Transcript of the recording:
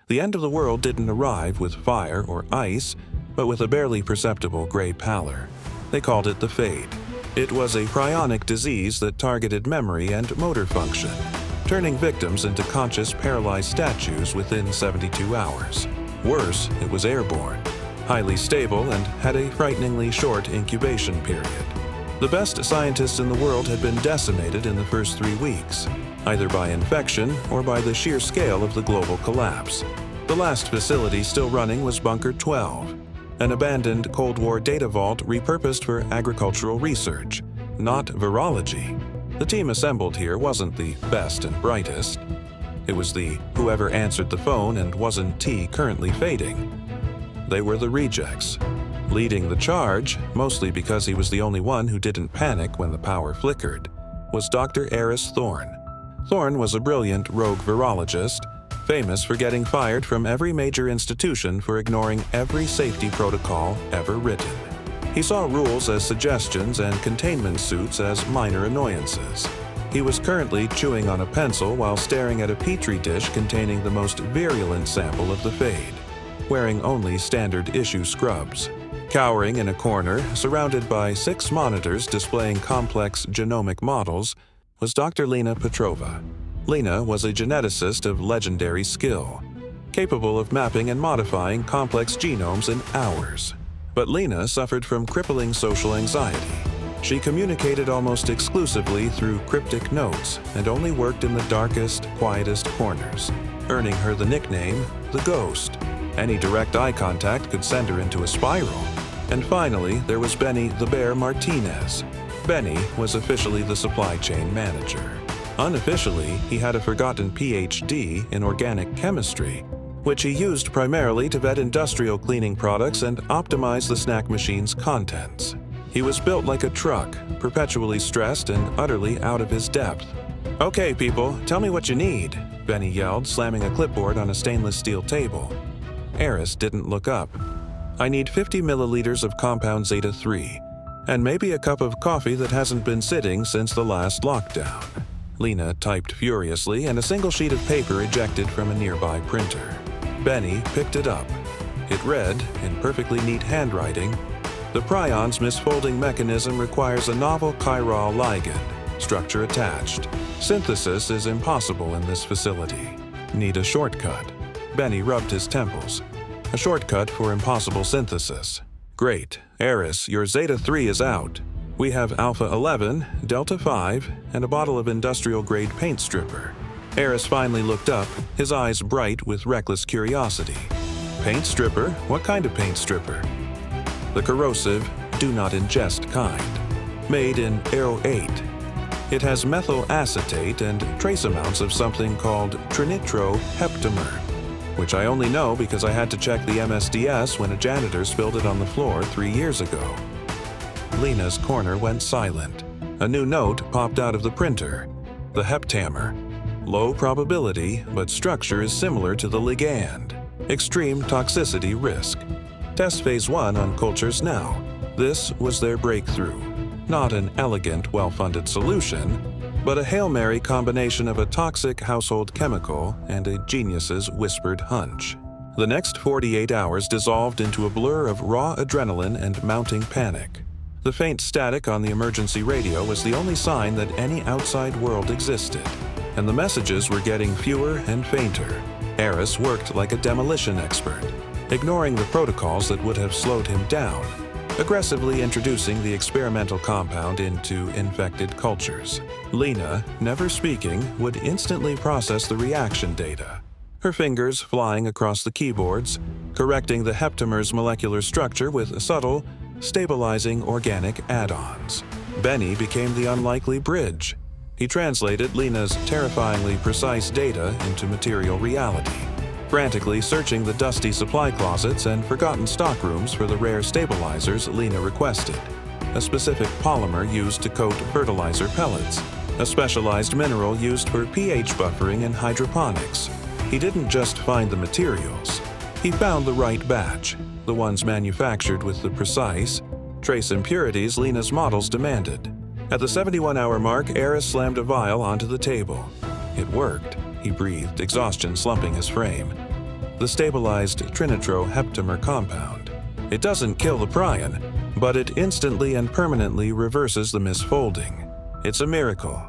The end of the world didn't arrive with fire or ice, but with a barely perceptible gray pallor. They called it the Fade. It was a prionic disease that targeted memory and motor function, turning victims into conscious, paralyzed statues within 72 hours. Worse, it was airborne, highly stable, and had a frighteningly short incubation period. The best scientists in the world had been decimated in the first 3 weeks, either by infection or by the sheer scale of the global collapse. The last facility still running was Bunker 12, an abandoned Cold War data vault repurposed for agricultural research, not virology. The team assembled here wasn't the best and brightest. It was the whoever answered the phone and wasn't currently fading. They were the rejects. Leading the charge, mostly because he was the only one who didn't panic when the power flickered, was Dr. Eris Thorne. Thorne was a brilliant rogue virologist, famous for getting fired from every major institution for ignoring every safety protocol ever written. He saw rules as suggestions and containment suits as minor annoyances. He was currently chewing on a pencil while staring at a petri dish containing the most virulent sample of the Fade, wearing only standard issue scrubs. Cowering in a corner, surrounded by 6 monitors displaying complex genomic models, was Dr. Lena Petrova. Lena was a geneticist of legendary skill, capable of mapping and modifying complex genomes in hours. But Lena suffered from crippling social anxiety. She communicated almost exclusively through cryptic notes and only worked in the darkest, quietest corners, earning her the nickname the Ghost. Any direct eye contact could send her into a spiral. And finally, there was Benny the Bear Martinez. Benny was officially the supply chain manager. Unofficially, he had a forgotten PhD in organic chemistry, which he used primarily to vet industrial cleaning products and optimize the snack machine's contents. He was built like a truck, perpetually stressed and utterly out of his depth. "Okay, people, tell me what you need," Benny yelled, slamming a clipboard on a stainless steel table. Eris didn't look up. "I need 50 milliliters of compound Zeta 3, and maybe a cup of coffee that hasn't been sitting since the last lockdown." Lena typed furiously, and a single sheet of paper ejected from a nearby printer. Benny picked it up. It read, in perfectly neat handwriting, "The prion's misfolding mechanism requires a novel chiral ligand, structure attached. Synthesis is impossible in this facility. Need a shortcut." Benny rubbed his temples. "A shortcut for impossible synthesis. Great. Eris, your Zeta 3 is out. We have Alpha 11, Delta 5, and a bottle of industrial-grade paint stripper." Eris finally looked up, his eyes bright with reckless curiosity. "Paint stripper? What kind of paint stripper?" "The corrosive, do-not-ingest kind. Made in Aero 8. It has methyl acetate and trace amounts of something called trinitroheptamer, which I only know because I had to check the MSDS when a janitor spilled it on the floor 3 years ago." Lena's corner went silent. A new note popped out of the printer. "The heptamer. Low probability, but structure is similar to the ligand. Extreme toxicity risk. Test phase 1 on cultures now." This was their breakthrough. Not an elegant, well-funded solution, but a Hail Mary combination of a toxic household chemical and a genius's whispered hunch. The next 48 hours dissolved into a blur of raw adrenaline and mounting panic. The faint static on the emergency radio was the only sign that any outside world existed, and the messages were getting fewer and fainter. Eris worked like a demolition expert, ignoring the protocols that would have slowed him down, aggressively introducing the experimental compound into infected cultures. Lena, never speaking, would instantly process the reaction data, her fingers flying across the keyboards, correcting the heptamer's molecular structure with subtle, stabilizing organic add-ons. Benny became the unlikely bridge. He translated Lena's terrifyingly precise data into material reality, frantically searching the dusty supply closets and forgotten stockrooms for the rare stabilizers Lena requested, a specific polymer used to coat fertilizer pellets, a specialized mineral used for pH buffering and hydroponics. He didn't just find the materials. He found the right batch, the ones manufactured with the precise, trace impurities Lena's models demanded. At the 71-hour mark, Eris slammed a vial onto the table. It worked. He breathed, exhaustion slumping his frame. the stabilized trinitroheptamer compound. It doesn't kill the prion, but it instantly and permanently reverses the misfolding. It's a miracle.